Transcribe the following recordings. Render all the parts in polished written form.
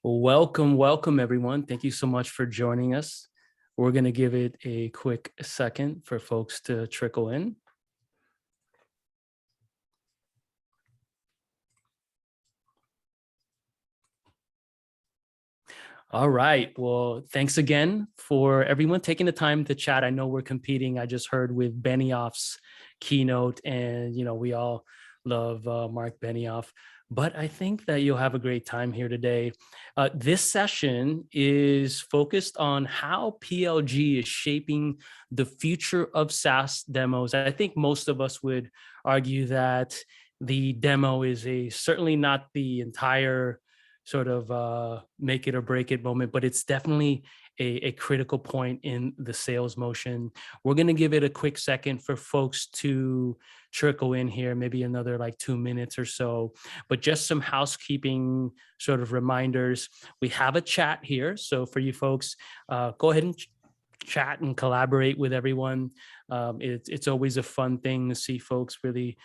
Welcome everyone. Thank you so much for joining us. We're going to give it a quick second for folks to trickle in. All right. Well, thanks again for everyone taking the time to chat. I know we're competing. I just heard with Benioff's keynote, and we all love Mark Benioff. But I think that you'll have a great time here today. This session is focused on how PLG is shaping the future of SaaS demos. I think most of us would argue that the demo is certainly not the entire sort of make it or break it moment, but it's definitely a critical point in the sales motion. We're going to give it a quick second for folks to trickle in here, maybe another like 2 minutes or so, but just some housekeeping sort of reminders. We have a chat here. So for you folks, go ahead and chat and collaborate with everyone. It's always a fun thing to see folks really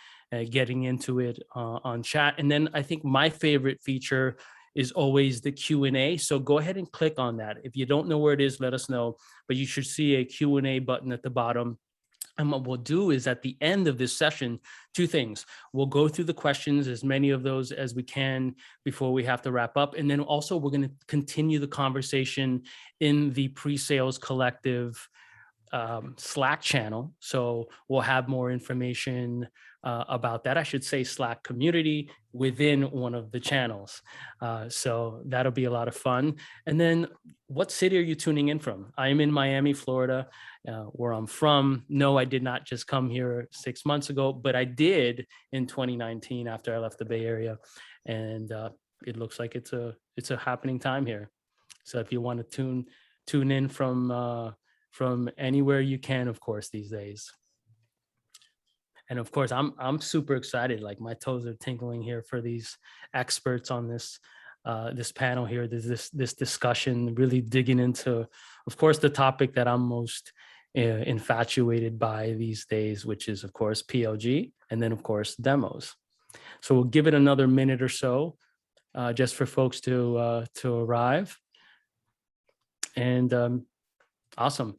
getting into it on chat. And then I think my favorite feature is always the Q&A. So go ahead and click on that. If you don't know where it is, let us know, but you should see a Q&A button at the bottom. And what we'll do is at the end of this session, two things. We'll go through the questions, as many of those as we can before we have to wrap up. And then also we're going to continue the conversation in the PreSales Collective Slack channel. So we'll have more information about that. I should say Slack community within one of the channels. So that'll be a lot of fun. And then what city are you tuning in from? I am in Miami, Florida, where I'm from. No, I did not just come here 6 months ago, but I did in 2019 after I left the Bay Area. And it looks like it's a happening time here. So if you want to tune in from anywhere you can, of course, these days. And of course, I'm super excited. Like my toes are tingling here for these experts on this panel here. There's this discussion really digging into, of course, the topic that I'm most infatuated by these days, which is, of course, PLG, and then, of course, demos. So we'll give it another minute or so just for folks to arrive. And awesome.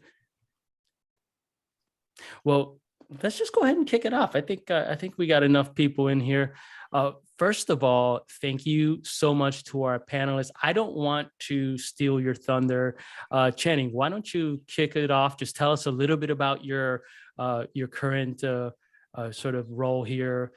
Well, let's just go ahead and kick it off. I think we got enough people in here. First of all, thank you so much to our panelists. I don't want to steal your thunder. Channing, why don't you kick it off? Just tell us a little bit about your current sort of role here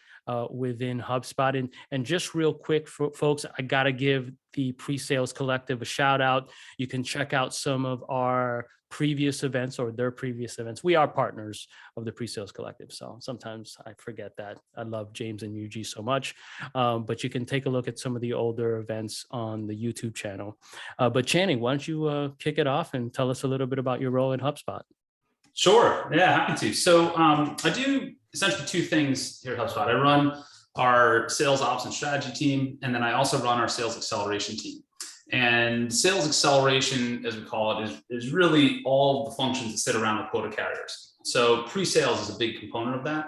within HubSpot. And just real quick, for folks, I got to give the PreSales Collective a shout out. You can check out some of our previous events or their previous events. We are partners of the PreSales Collective, so sometimes I forget that. I love James and Yuji so much, but you can take a look at some of the older events on the YouTube channel. But Channing, why don't you kick it off and tell us a little bit about your role in HubSpot? Sure, yeah, happy to. So I do essentially two things here at HubSpot. I run our sales ops and strategy team, and then I also run our sales acceleration team. And sales acceleration, as we call it, is really all the functions that sit around the quota carriers. So pre-sales is a big component of that.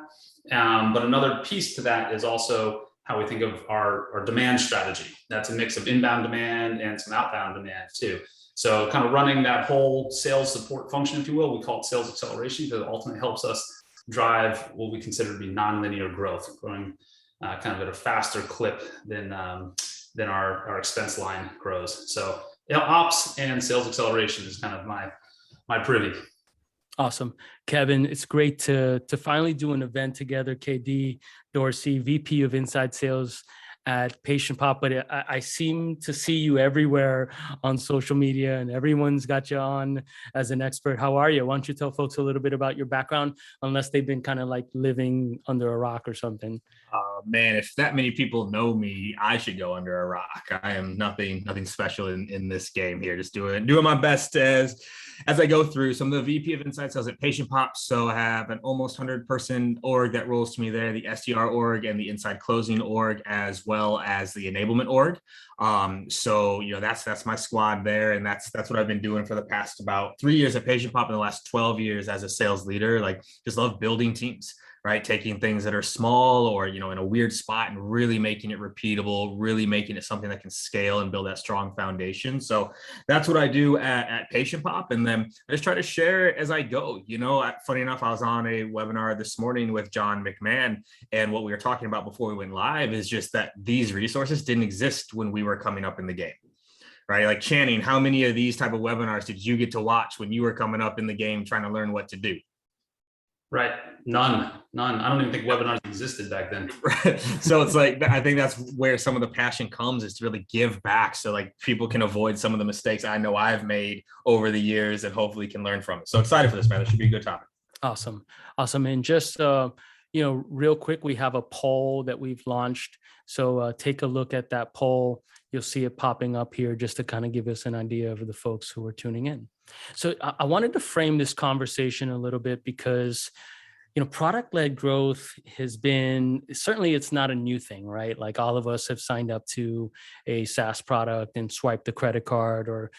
But another piece to that is also how we think of our demand strategy. That's a mix of inbound demand and some outbound demand too. So kind of running that whole sales support function, if you will, we call it sales acceleration because it ultimately helps us drive what we consider to be nonlinear growth, growing kind of at a faster clip than our expense line grows. So ops and sales acceleration is kind of my privy. Awesome. Kevin, it's great to finally do an event together. KD Dorsey, VP of Inside Sales at Patient Pop, but I seem to see you everywhere on social media and everyone's got you on as an expert. How are you? Why don't you tell folks a little bit about your background, unless they've been kind of like living under a rock or something? Man, if that many people know me, I should go under a rock. I am nothing special in this game here. Just doing my best as I go through. So I'm the VP of Inside Sales at Patient Pop. So I have an almost 100-person org that rolls to me there, the SDR org and the Inside Closing org, as well as the enablement org. So that's my squad there, and that's what I've been doing for the past about 3 years at Patient Pop and the last 12 years as a sales leader. Like, just love building teams. right? Taking things that are small or, in a weird spot and really making it repeatable, really making it something that can scale and build that strong foundation. So that's what I do at Patient Pop. And then I just try to share it as I go. Funny enough, I was on a webinar this morning with John McMahon, and what we were talking about before we went live is just that these resources didn't exist when we were coming up in the game. Right? Like Channing, how many of these type of webinars did you get to watch when you were coming up in the game trying to learn what to do? Right. None. I don't even think webinars existed back then. Right. So it's like, I think that's where some of the passion comes, is to really give back. So like people can avoid some of the mistakes I know I've made over the years and hopefully can learn from it. So excited for this, man. It should be a good topic. Awesome. And just, real quick, we have a poll that we've launched. So take a look at that poll. You'll see it popping up here just to kind of give us an idea of the folks who are tuning in. So I wanted to frame this conversation a little bit because, product-led growth has been, certainly it's not a new thing, right? Like all of us have signed up to a SaaS product and swiped the credit card or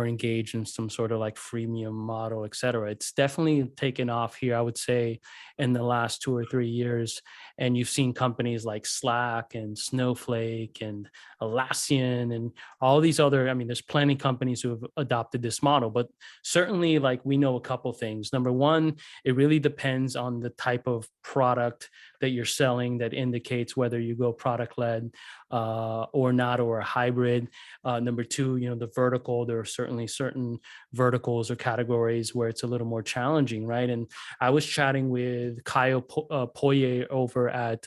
engage in some sort of like freemium model, et cetera. It's definitely taken off here, I would say, in the last 2 or 3 years. And you've seen companies like Slack and Snowflake and Atlassian and all these other, there's plenty of companies who have adopted this model, but certainly like we know a couple things. Number one, it really depends on the type of product that you're selling that indicates whether you go product-led or not, or a hybrid. Number two, the vertical, there are certainly certain verticals or categories where it's a little more challenging, right? And I was chatting with Kyle Poirier over at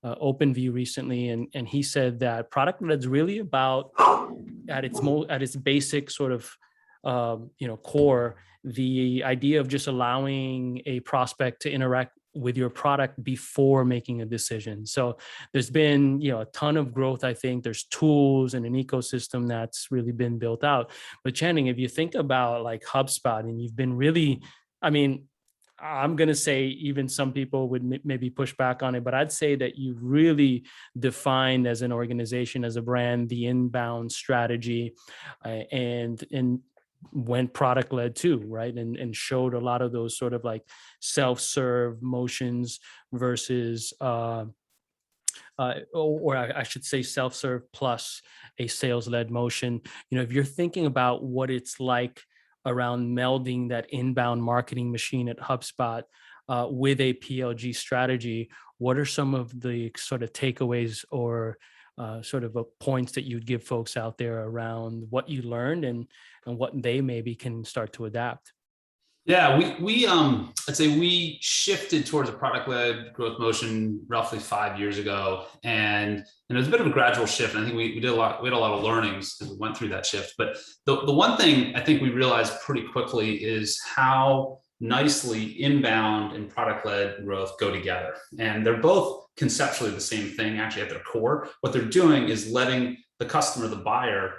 OpenView recently, and he said that product-led is really about, at its basic sort of core, the idea of just allowing a prospect to interact with your product before making a decision. So there's been, a ton of growth. I think there's tools and an ecosystem that's really been built out. But Channing, if you think about like HubSpot, and you've been really, I'm going to say even some people would maybe push back on it, but I'd say that you've really defined as an organization, as a brand, the inbound strategy and went product led too, right? And showed a lot of those sort of like self-serve motions versus, or I should say self-serve plus a sales-led motion. If you're thinking about what it's like around melding that inbound marketing machine at HubSpot with a PLG strategy, what are some of the sort of takeaways or sort of points that you'd give folks out there around what you learned and what they maybe can start to adapt? Yeah, I'd say we shifted towards a product-led growth motion roughly 5 years ago, and it was a bit of a gradual shift. And I think we had a lot of learnings as we went through that shift. But the one thing I think we realized pretty quickly is how nicely inbound and product-led growth go together, and they're both conceptually the same thing. Actually, at their core, what they're doing is letting the customer, the buyer,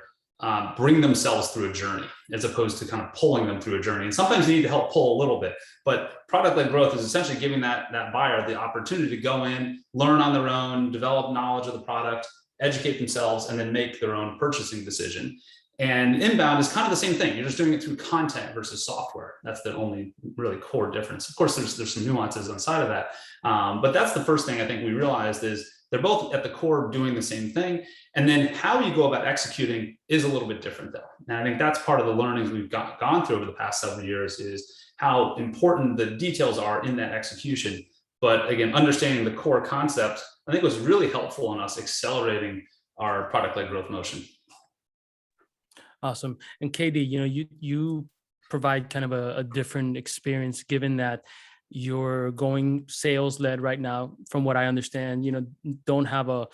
bring themselves through a journey, as opposed to kind of pulling them through a journey. And sometimes you need to help pull a little bit, but product-led growth is essentially giving that buyer the opportunity to go in, learn on their own, develop knowledge of the product, educate themselves, and then make their own purchasing decision. And inbound is kind of the same thing. You're just doing it through content versus software. That's the only really core difference. Of course, there's some nuances inside of that. But that's the first thing I think we realized is they're both at the core doing the same thing. And then how you go about executing is a little bit different though. And I think that's part of the learnings we've gone through over the past several years, is how important the details are in that execution. But again, understanding the core concept, I think was really helpful in us accelerating our product-led growth motion. Awesome. And KD, you provide kind of a different experience, given that you're going sales-led right now. From what I understand, don't have a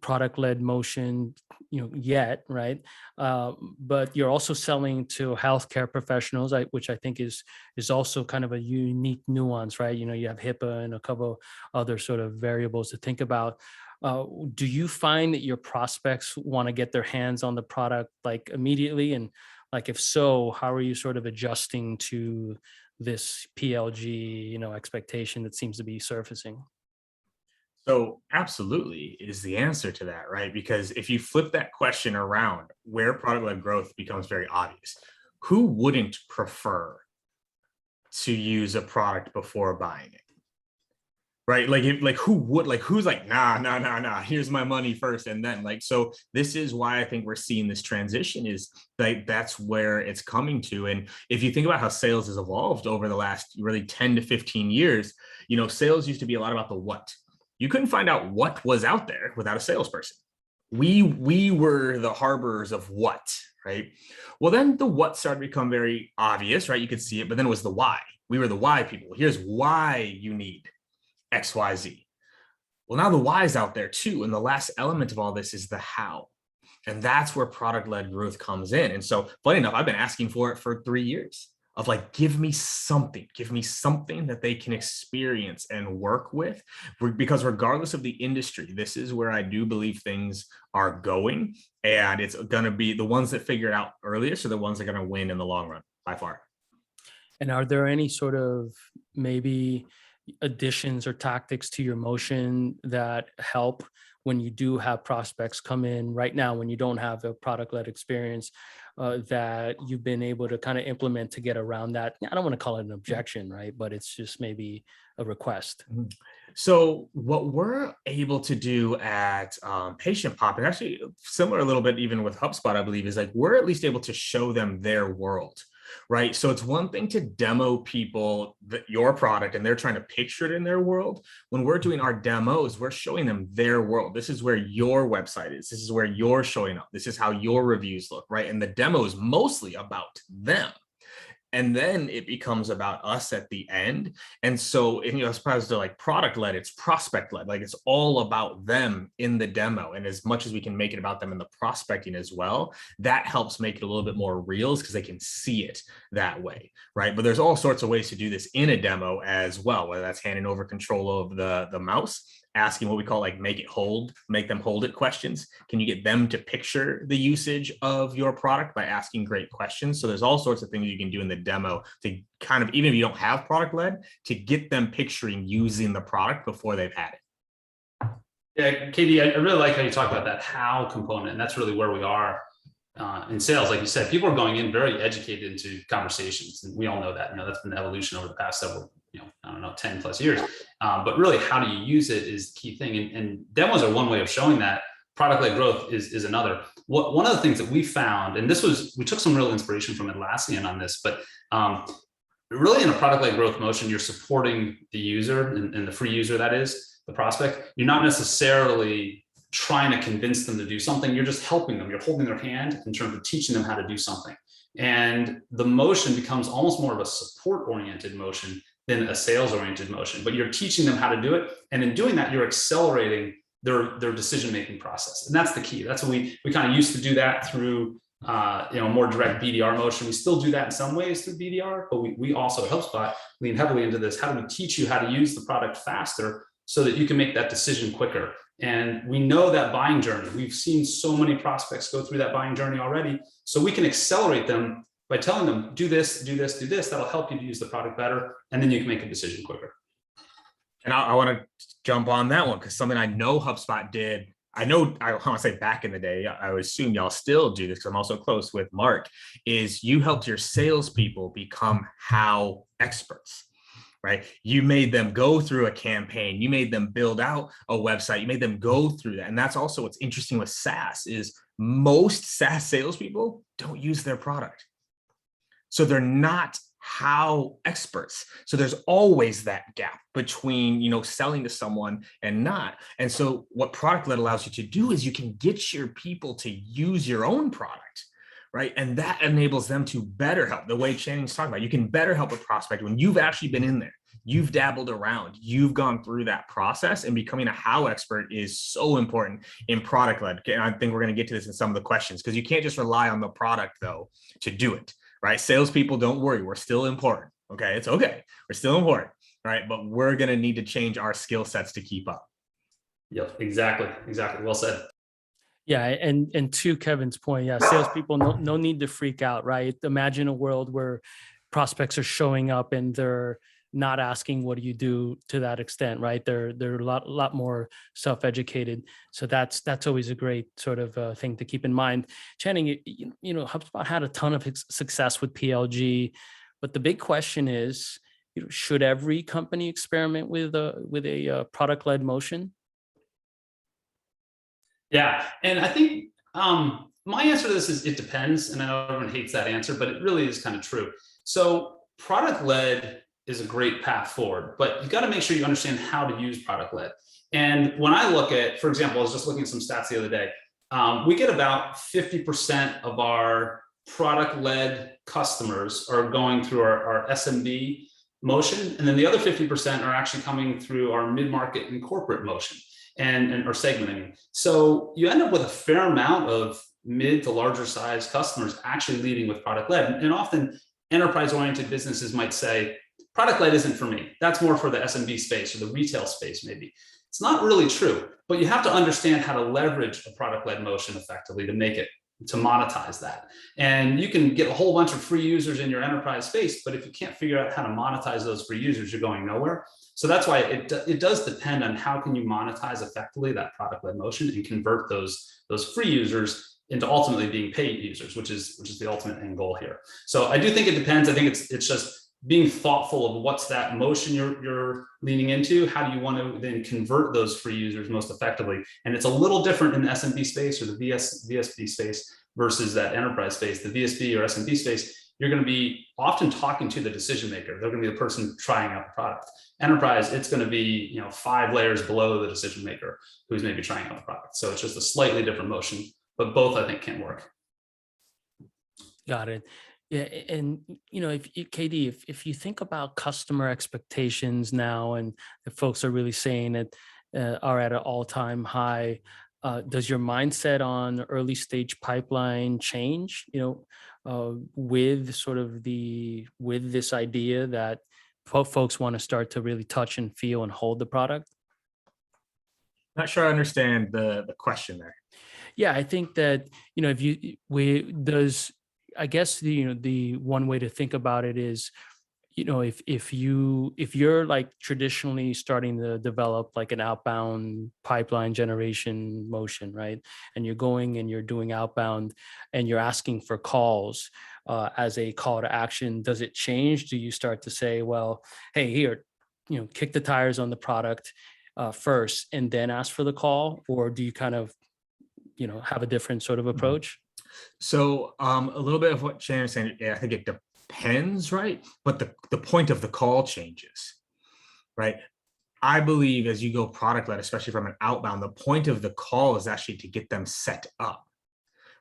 product-led motion, yet, right? But you're also selling to healthcare professionals, which I think is also kind of a unique nuance, right? You have HIPAA and a couple other sort of variables to think about. Do you find that your prospects want to get their hands on the product like immediately? And like, if so, how are you sort of adjusting to this PLG, expectation that seems to be surfacing? So absolutely is the answer to that, right? Because if you flip that question around, where product-led growth becomes very obvious, who wouldn't prefer to use a product before buying it? right? Like who would, like, who's like, nah, here's my money first. And then like, so this is why I think we're seeing this transition, is like, that's where it's coming to. And if you think about how sales has evolved over the last really 10 to 15 years, sales used to be a lot about the what. You couldn't find out what was out there without a salesperson. We were the harborers of what, right? Well, then the what started to become very obvious, right? You could see it, but then it was the why. We were the why people. Here's why you need XYZ. Well, now the why is out there too. And the last element of all this is the how. And that's where product-led growth comes in. And so funny enough, I've been asking for it for 3 years of like, give me something that they can experience and work with, because regardless of the industry, this is where I do believe things are going. And it's going to be the ones that figure it out earliest are the ones that are going to win in the long run by far. And are there any sort of maybe additions or tactics to your motion that help when you do have prospects come in right now, when you don't have a product-led experience, that you've been able to kind of implement to get around that? I don't want to call it an objection, right? But it's just maybe a request. So what we're able to do at Patient Pop, and actually similar a little bit even with HubSpot, I believe, is like we're at least able to show them their world. Right. So it's one thing to demo people your product and they're trying to picture it in their world. When we're doing our demos, we're showing them their world. This is where your website is. This is where you're showing up. This is how your reviews look. Right. And the demo is mostly about them. And then it becomes about us at the end. And so, as opposed to like product led, it's prospect led. Like it's all about them in the demo. And as much as we can make it about them in the prospecting as well, that helps make it a little bit more real because they can see it that way. Right. But there's all sorts of ways to do this in a demo as well, whether that's handing over control of the mouse, asking what we call like make them hold it questions. Can you get them to picture the usage of your product by asking great questions? So there's all sorts of things you can do in the demo to kind of, even if you don't have product led, to get them picturing using the product before they've had it. Yeah, Katie, I really like how you talk about that how component, and that's really where we are in sales. Like you said, people are going in very educated into conversations, and we all know that. That's been the evolution over the past several, 10 plus years. But really, how do you use it is the key thing. And demos are one way of showing that. Product-led growth is another. One of the things that we found, and we took some real inspiration from Atlassian on this, but really in a product-led growth motion, you're supporting the user and the free user, that is, the prospect. You're not necessarily trying to convince them to do something. You're just helping them. You're holding their hand in terms of teaching them how to do something. And the motion becomes almost more of a support-oriented motion than a sales-oriented motion, but you're teaching them how to do it. And in doing that, you're accelerating their decision-making process. And that's the key. That's what we kind of used to do that through more direct BDR motion. We still do that in some ways through BDR, but we also at HubSpot lean heavily into this. How do we teach you how to use the product faster so that you can make that decision quicker? And we know that buying journey. We've seen so many prospects go through that buying journey already. So we can accelerate them by telling them, do this, do this, do this. That'll help you to use the product better. And then you can make a decision quicker. And I want to jump on that one because something I know HubSpot did. I want to say back in the day, I would assume y'all still do this because I'm also close with Mark, is you helped your salespeople become how experts. Right? You made them go through a campaign. You made them build out a website. You made them go through that. And that's also what's interesting with SaaS is most SaaS salespeople don't use their product. So they're not how experts. So there's always that gap between, selling to someone and not. And so what product led allows you to do is you can get your people to use your own product. Right. And that enables them to better help the way Channing's talking about. You can better help a prospect when you've actually been in there. You've dabbled around, you've gone through that process, and becoming a how expert is so important in product led. And I think we're going to get to this in some of the questions because you can't just rely on the product though to do it. Right. Salespeople, don't worry. We're still important. Okay. It's okay. We're still important. Right. But we're going to need to change our skill sets to keep up. Yep. Exactly. Well said. Yeah, and to Kevin's point, yeah, salespeople no need to freak out, right? Imagine a world where prospects are showing up and they're not asking what do you do to that extent, right? They're a lot more self-educated. So that's always a great sort of thing to keep in mind. Channing, HubSpot had a ton of success with PLG, but the big question is, should every company experiment with a product-led motion? Yeah, and I think my answer to this is it depends, and I know everyone hates that answer, but it really is kind of true. So product-led is a great path forward, but you've got to make sure you understand how to use product-led. And when I look at, for example, I was just looking at some stats the other day, we get about 50% of our product-led customers are going through our SMB motion, and then the other 50% are actually coming through our mid-market and corporate motion and or segment, I mean. So you end up with a fair amount of mid to larger size customers actually leading with product-led. And often enterprise-oriented businesses might say, product-led isn't for me. That's more for the SMB space or the retail space, maybe. It's not really true, but you have to understand how to leverage a product-led motion effectively to make it, to monetize that. And you can get a whole bunch of free users in your enterprise space, but if you can't figure out how to monetize those free users, you're going nowhere. So that's why it does depend on how can you monetize effectively that product-led motion and convert those free users into ultimately being paid users, which is the ultimate end goal here. So I do think it depends. I think it's just being thoughtful of what's that motion you're leaning into. How do you want to then convert those free users most effectively? And it's a little different in the SMB space or the VSB space versus that enterprise space. The VSB or SMB space, you're going to be often talking to the decision maker. They're going to be the person trying out the product. Enterprise, it's going to be 5 layers below the decision maker who's maybe trying out the product. So it's just a slightly different motion, but both I think can work. Got it. Yeah, and if you think about customer expectations now, and the folks are really saying it are at an all-time high, does your mindset on early stage pipeline change? With sort of with this idea that folks want to start to really touch and feel and hold the product? Not sure I understand the question there. Yeah, I think that I guess the one way to think about it is, if you're like traditionally starting to develop like an outbound pipeline generation motion, right? And you're going and you're doing outbound and you're asking for calls as a call to action, does it change? Do you start to say, well, hey, here, kick the tires on the product first and then ask for the call? Or do you kind of, have a different sort of approach? So a little bit of what Shannon's saying, I think it depends, right? But the point of the call changes, right? I believe as you go product-led, especially from an outbound, the point of the call is actually to get them set up,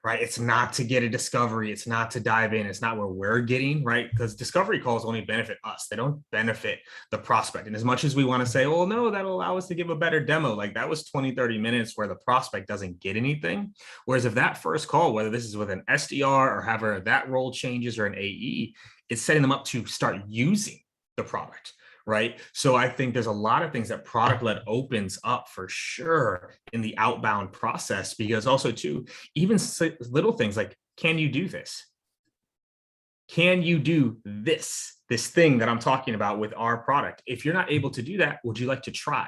right? It's not to get a discovery. It's not to dive in. It's not where we're getting, right? Because discovery calls only benefit us. They don't benefit the prospect. And as much as we want to say, well, no, that'll allow us to give a better demo. Like that was 20, 30 minutes where the prospect doesn't get anything. Whereas if that first call, whether this is with an SDR or however that role changes or an AE, it's setting them up to start using the product. Right. So I think there's a lot of things that product-led opens up for sure in the outbound process, because also too, even little things like, can you do this? Can you do this thing that I'm talking about with our product? If you're not able to do that, would you like to try?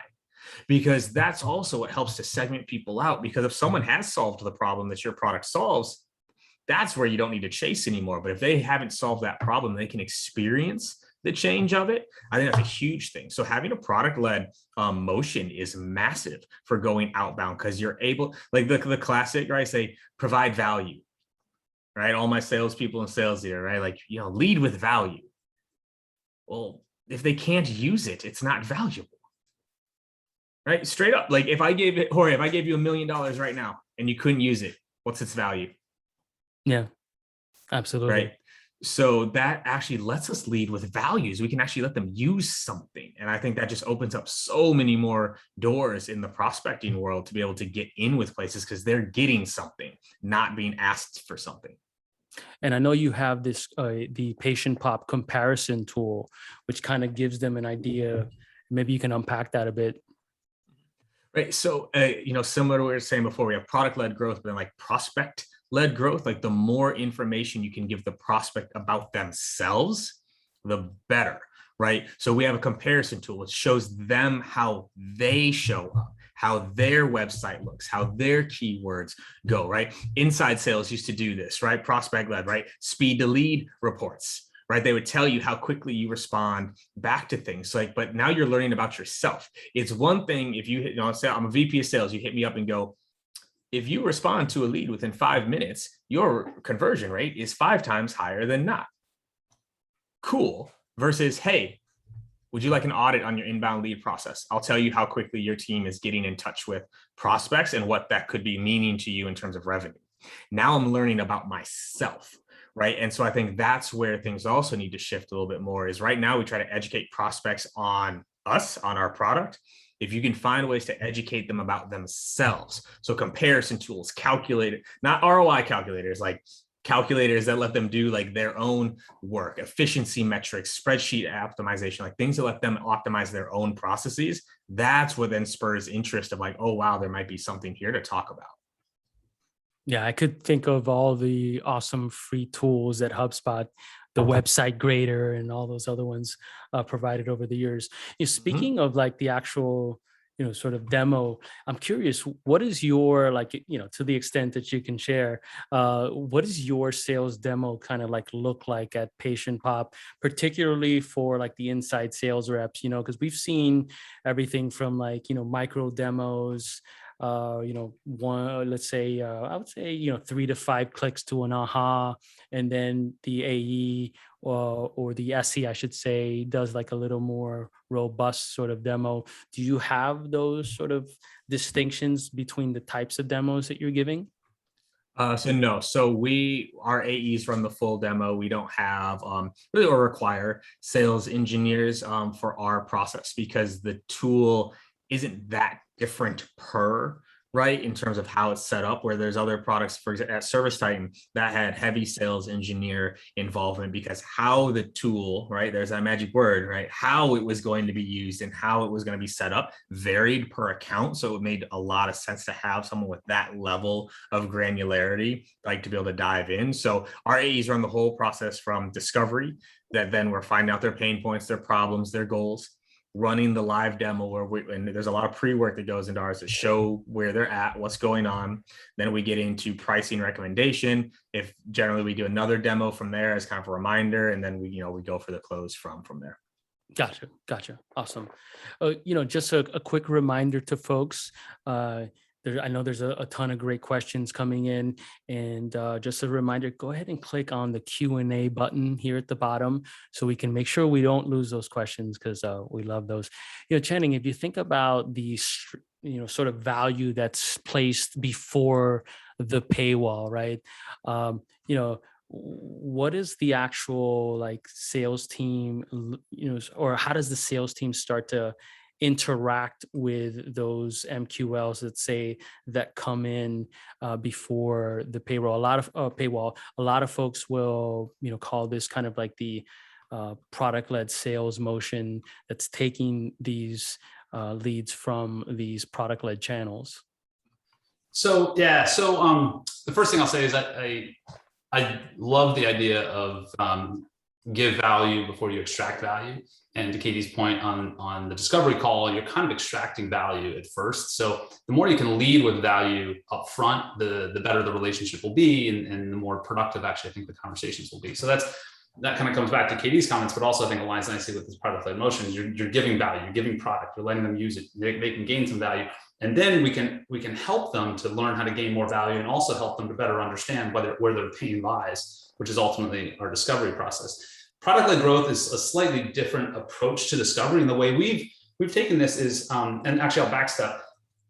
Because that's also what helps to segment people out, because if someone has solved the problem that your product solves, that's where you don't need to chase anymore. But if they haven't solved that problem, they can experience the change of it. I think that's a huge thing. So having a product-led motion is massive for going outbound, because you're able, like the classic, right? Say provide value, right? All my salespeople and sales here, right? Like, lead with value. Well, if they can't use it, it's not valuable, right? Straight up. Like if I gave you $1 million right now and you couldn't use it, what's its value? Yeah, absolutely. Right. So that actually lets us lead with values. We can actually let them use something. And I think that just opens up so many more doors in the prospecting world to be able to get in with places, because they're getting something, not being asked for something. And I know you have this, the patient pop comparison tool, which kind of gives them an idea. Maybe you can unpack that a bit. Right. So, similar to what we were saying before, we have product-led growth, but then like prospect-led growth, like the more information you can give the prospect about themselves, the better, right? So we have a comparison tool which shows them how they show up, how their website looks, how their keywords go, right? Inside sales used to do this, right? Prospect-led, right? Speed to lead reports, right? They would tell you how quickly you respond back to things. Like, but now you're learning about yourself. It's one thing if you say I'm a VP of sales, you hit me up and go, if you respond to a lead within 5 minutes, your conversion rate is 5 times higher than not. Cool. Versus, hey, would you like an audit on your inbound lead process? I'll tell you how quickly your team is getting in touch with prospects and what that could be meaning to you in terms of revenue. Now I'm learning about myself, right? And so I think that's where things also need to shift a little bit more. Is right now we try to educate prospects on us, on our product. If you can find ways to educate them about themselves. So comparison tools, not ROI calculators, like calculators that let them do like their own work, efficiency metrics, spreadsheet optimization, like things that let them optimize their own processes. That's what then spurs interest of like, oh, wow, there might be something here to talk about. Yeah, I could think of all the awesome free tools that HubSpot, the website grader, and all those other ones provided over the years. Speaking of like the actual, sort of demo, I'm curious, what is your, like, to the extent that you can share, what is your sales demo kind of like look like at Patient Pop, particularly for like the inside sales reps, because we've seen everything from like, micro demos, let's say, I would say, 3 to 5 clicks to an aha, and then the AE or the SE, I should say, does like a little more robust sort of demo. Do you have those sort of distinctions between the types of demos that you're giving? So no, our AEs run the full demo. We don't have really or require sales engineers for our process because the tool isn't that different right, in terms of how it's set up, where there's other products, for example, at ServiceTitan that had heavy sales engineer involvement because how the tool, right, there's that magic word, right, how it was going to be used and how it was going to be set up varied per account. So it made a lot of sense to have someone with that level of granularity, like to be able to dive in. So our AEs run the whole process from discovery, that then we're finding out their pain points, their problems, their goals, running the live demo and there's a lot of pre-work that goes into ours to show where they're at, what's going on. Then we get into pricing recommendation. If generally we do another demo from there as kind of a reminder, and then we go for the close from there. Gotcha. Awesome. Just a quick reminder to folks, I know there's a ton of great questions coming in, and just a reminder, go ahead and click on the Q&A button here at the bottom so we can make sure we don't lose those questions, because we love those. Channing, if you think about the sort of value that's placed before the paywall, right? What is the actual like sales team, or how does the sales team start to interact with those MQLs that come in before the paywall? A lot of folks will call this kind of like the product-led sales motion that's taking these leads from these product-led channels. So the first thing I'll say is that I love the idea of give value before you extract value. And to Katie's point on the discovery call, you're kind of extracting value at first. So the more you can lead with value up front, the better the relationship will be, and the more productive actually I think the conversations will be. So that kind of comes back to Katie's comments, but also I think aligns nicely with this product-led motion. You're giving value, you're giving product, you're letting them use it, they can gain some value. And then we can help them to learn how to gain more value, and also help them to better understand where their pain lies, which is ultimately our discovery process. Product-led growth is a slightly different approach to discovery. And the way we've taken this is, and actually I'll backstep.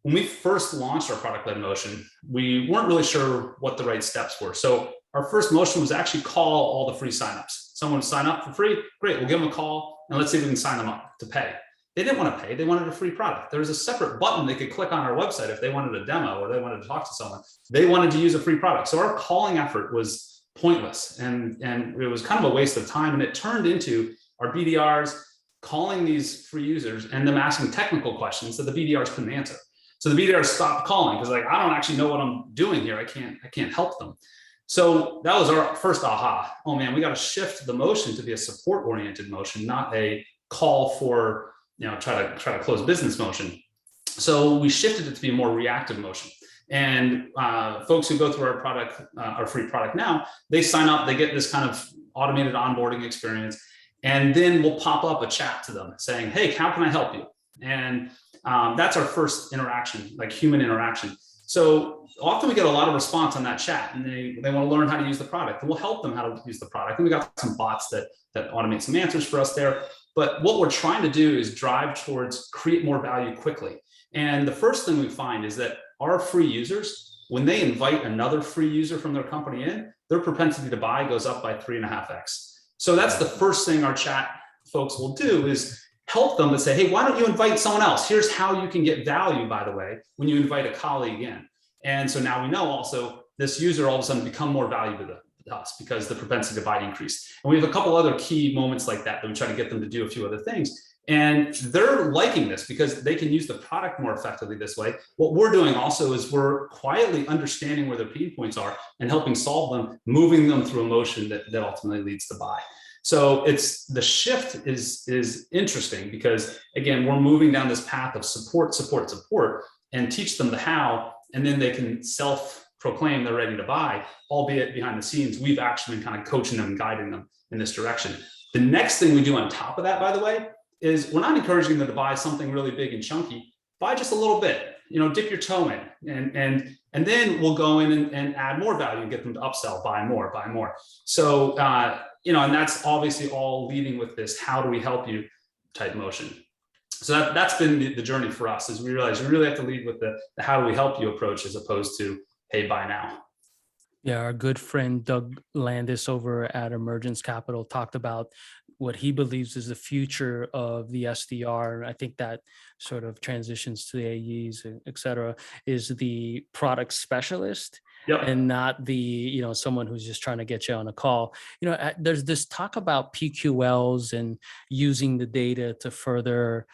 When we first launched our product-led motion, we weren't really sure what the right steps were. So our first motion was actually call all the free signups. Someone would sign up for free, great, we'll give them a call and let's see if we can sign them up to pay. They didn't want to pay, they wanted a free product. There was a separate button they could click on our website if they wanted a demo or they wanted to talk to someone. They wanted to use a free product. So our calling effort was pointless, and it was kind of a waste of time. And it turned into our BDRs calling these free users and them asking technical questions that the BDRs couldn't answer. So the BDRs stopped calling because like, I don't actually know what I'm doing here. I can't help them. So that was our first aha. Oh man, we got to shift the motion to be a support oriented motion, not a call for, try to close business motion. So we shifted it to be a more reactive motion. And folks who go through our free product now, they sign up, they get this kind of automated onboarding experience. And then we'll pop up a chat to them saying, hey, how can I help you? And that's our first interaction, like human interaction. So often we get a lot of response on that chat, and they want to learn how to use the product, and we'll help them how to use the product. And we got some bots that automate some answers for us there. But what we're trying to do is drive towards create more value quickly. And the first thing we find is that our free users, when they invite another free user from their company in, their propensity to buy goes up by 3.5x. So that's the first thing our chat folks will do, is help them to say, hey, why don't you invite someone else? Here's how you can get value, by the way, when you invite a colleague in. And so now we know also this user all of a sudden become more valuable to us because the propensity to buy increased. And we have a couple other key moments like that we try to get them to do a few other things. And they're liking this because they can use the product more effectively this way. What we're doing also is we're quietly understanding where their pain points are and helping solve them, moving them through a motion that ultimately leads to buy. So it's the shift is interesting because, again, we're moving down this path of support, and teach them the how, and then they can self-proclaim they're ready to buy, albeit behind the scenes, we've actually been kind of coaching them and guiding them in this direction. The next thing we do on top of that, by the way, is we're not encouraging them to buy something really big and chunky. Buy just a little bit, dip your toe in, and then we'll go in and add more value and get them to upsell, buy more. So, and that's obviously all leading with this, how do we help you type motion. So that's been the journey for us, is we realize you really have to lead with the how do we help you approach, as opposed to, hey, buy now. Yeah, our good friend Doug Landis over at Emergence Capital talked about what he believes is the future of the SDR. I think that sort of transitions to the AEs, et cetera, is the product specialist. Yep. And not the, someone who's just trying to get you on a call. There's this talk about PQLs and using the data to further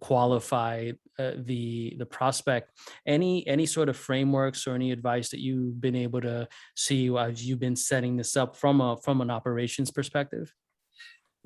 qualify the prospect. Any sort of frameworks or any advice that you've been able to see as you've been setting this up from an operations perspective?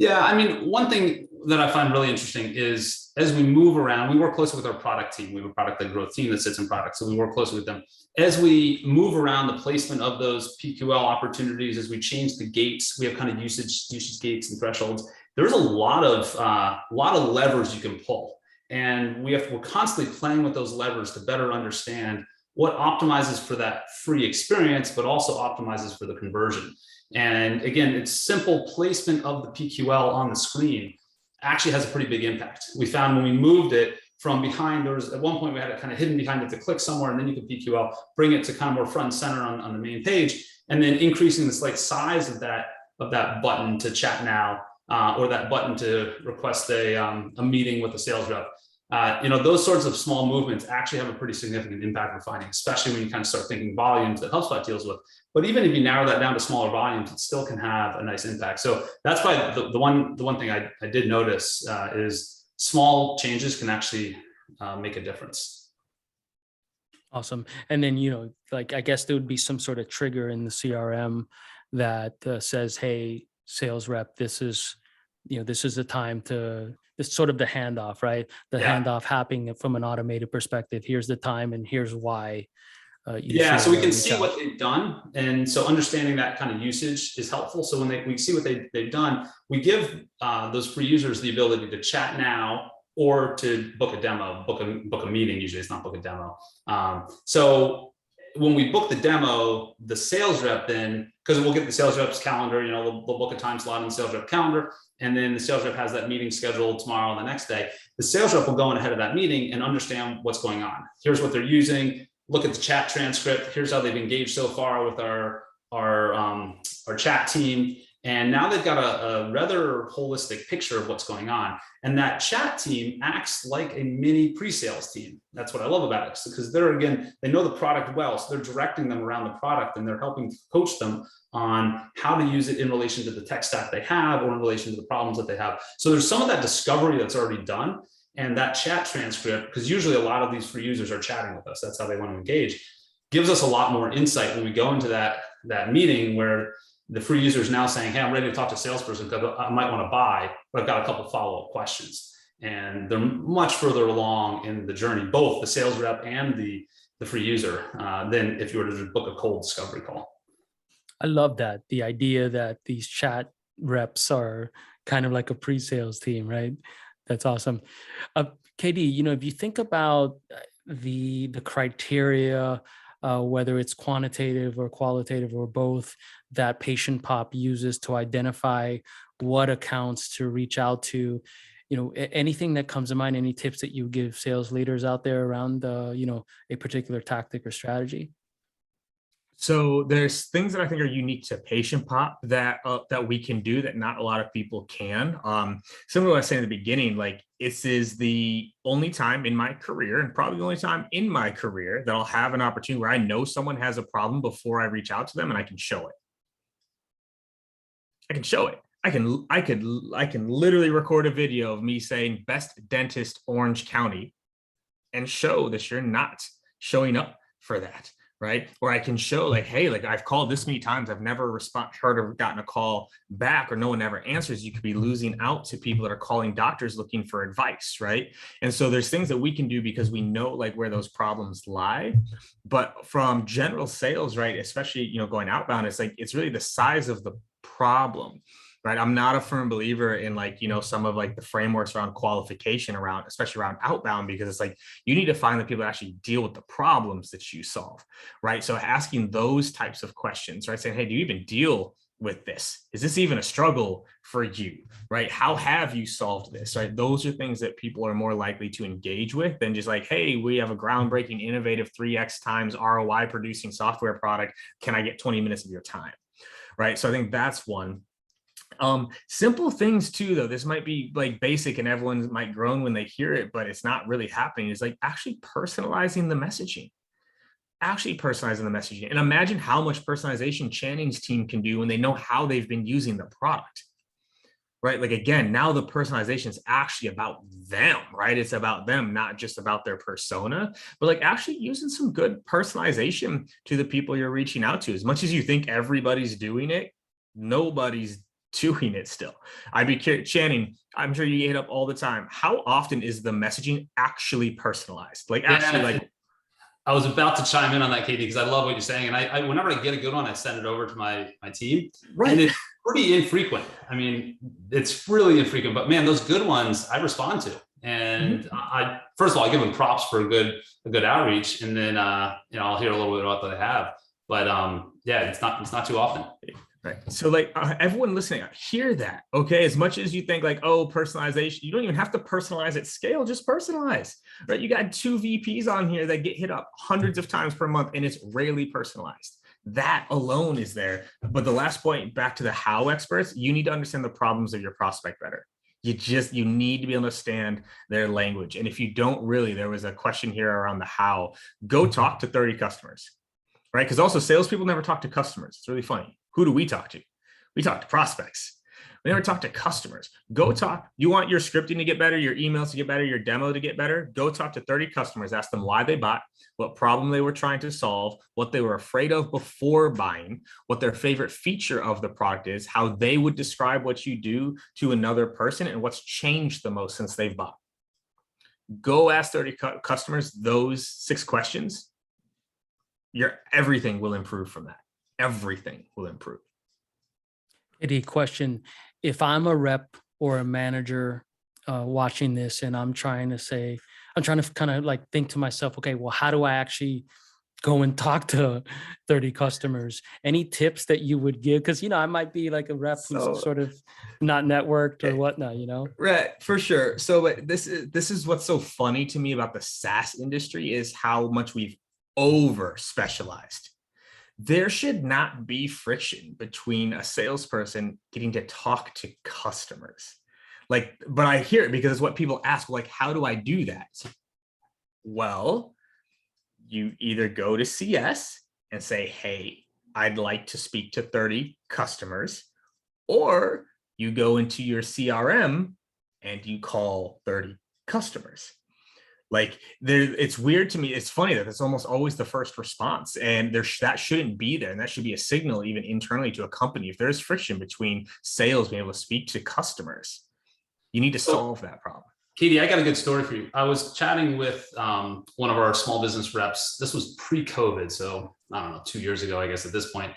Yeah, I mean, one thing that I find really interesting is as we move around, we work closely with our product team. We have a product-led growth team that sits in product, so we work closely with them. As we move around the placement of those PQL opportunities, as we change the gates, we have kind of usage gates and thresholds. There's a lot of levers you can pull, and we're constantly playing with those levers to better understand what optimizes for that free experience, but also optimizes for the conversion. And again, it's simple placement of the PQL on the screen actually has a pretty big impact. We found when we moved it from behind, there was at one point we had it kind of hidden behind it to click somewhere, and then you could PQL, bring it to kind of more front and center on the main page, and then increasing the slight size of that button to chat now, or that button to request a meeting with a sales rep. Those sorts of small movements actually have a pretty significant impact we're finding, especially when you kind of start thinking volumes that HubSpot deals with. But even if you narrow that down to smaller volumes, it still can have a nice impact. So that's probably the one thing I did notice is small changes can actually make a difference. Awesome. And then, I guess there would be some sort of trigger in the CRM that says, hey, sales rep, this is the time to, it's sort of the handoff, right? The handoff happening from an automated perspective. Here's the time and here's why. So we can see what they've done. And so understanding that kind of usage is helpful. So when we see what they've done, we give those free users the ability to chat now or to book a demo, book a meeting. Usually it's not book a demo. So when we book the demo, the sales rep then, because we'll get the sales rep's calendar, they'll book a time slot in the sales rep calendar, and then the sales rep has that meeting scheduled tomorrow and the next day. The sales rep will go in ahead of that meeting and understand what's going on. Here's what they're using. Look at the chat transcript. Here's how they've engaged so far with our chat team. And now they've got a rather holistic picture of what's going on. And that chat team acts like a mini pre-sales team. That's what I love about it, because they know the product well. So they're directing them around the product, and they're helping coach them on how to use it in relation to the tech stack they have or in relation to the problems that they have. So there's some of that discovery that's already done. And that chat transcript, because usually a lot of these free users are chatting with us, that's how they want to engage, gives us a lot more insight when we go into that meeting where the free user is now saying, hey, I'm ready to talk to a salesperson because I might want to buy, but I've got a couple of follow-up questions. And they're much further along in the journey, both the sales rep and the free user, than if you were to just book a cold discovery call. I love that. The idea that these chat reps are kind of like a pre-sales team, right? That's awesome. Uh, KD, if you think about the criteria, whether it's quantitative or qualitative or both, that Patient Pop uses to identify what accounts to reach out to, anything that comes to mind, any tips that you give sales leaders out there around, a particular tactic or strategy? So there's things that I think are unique to Patient Pop that we can do that not a lot of people can. Similar to what I was saying in the beginning, like this is the only time in my career, and probably the only time in my career, that I'll have an opportunity where I know someone has a problem before I reach out to them, and I can show it. I can show it. I can literally record a video of me saying best dentist Orange County and show that you're not showing up for that. Right? Or I can show like, hey, like I've called this many times, I've never heard or gotten a call back, or no one ever answers. You could be losing out to people that are calling doctors looking for advice, right? And so there's things that we can do because we know like where those problems lie. But from general sales, right, especially, going outbound, it's like, it's really the size of the problem. Right. I'm not a firm believer in like, some of like the frameworks around qualification especially around outbound, because it's like, you need to find the people that actually deal with the problems that you solve. Right. So asking those types of questions, right. Saying, hey, do you even deal with this? Is this even a struggle for you? Right. How have you solved this? Right. Those are things that people are more likely to engage with than just like, hey, we have a groundbreaking, innovative 3x times ROI producing software product. Can I get 20 minutes of your time? Right. So I think that's one. Simple things too, though, this might be like basic and everyone might groan when they hear it, but it's not really happening, is like actually personalizing the messaging. And imagine how much personalization Channing's team can do when they know how they've been using the product. Right? Like, again, now the personalization is actually about them, right? It's about them, not just about their persona, but like actually using some good personalization to the people you're reaching out to. As much as you think everybody's doing it, nobody's doing it still. I'd be curious, Channing, I'm sure you hit up all the time. How often is the messaging actually personalized? Like actually, like I was about to chime in on that, Katie, because I love what you're saying. And I whenever I get a good one, I send it over to my team. Right. And it's pretty infrequent. I mean, it's really infrequent, but man, those good ones I respond to. And I, first of all, I give them props for a good outreach. And then, I'll hear a little bit about what they have, but yeah, it's not too often. Right. So like everyone listening, hear that. Okay. As much as you think like, oh, personalization, you don't even have to personalize at scale, just personalize, right? You got 2 VPs on here that get hit up hundreds of times per month and it's rarely personalized. That alone is there. But the last point, back to the how experts, you need to understand the problems of your prospect better. You need to be able to understand their language. And if you don't really, there was a question here around the how, go talk to 30 customers, right? Because also salespeople never talk to customers. It's really funny. Who do we talk to? We talk to prospects. We never talk to customers. Go talk. You want your scripting to get better, your emails to get better, your demo to get better? Go talk to 30 customers. Ask them why they bought, what problem they were trying to solve, what they were afraid of before buying, what their favorite feature of the product is, how they would describe what you do to another person, and what's changed the most since they've bought. Go ask 30 customers those 6 questions. Everything will improve from that. Everything will improve. Eddie, question. If I'm a rep or a manager watching this and I'm trying to kind of like think to myself, okay, well, how do I actually go and talk to 30 customers? Any tips that you would give? Because, I might be like a rep who's sort of not networked or whatnot, Right, for sure. So this is what's so funny to me about the SaaS industry is how much we've over specialized. There should not be friction between a salesperson getting to talk to customers. But I hear it because it's what people ask, like, how do I do that? Well, you either go to CS and say, hey, I'd like to speak to 30 customers, or you go into your CRM and you call 30 customers. It's weird to me. It's funny that it's almost always the first response, and that shouldn't be there. And that should be a signal even internally to a company. If there's friction between sales being able to speak to customers, you need to solve that problem. Katie, I got a good story for you. I was chatting with one of our small business reps. This was pre-COVID. So I don't know, 2 years ago, I guess at this point.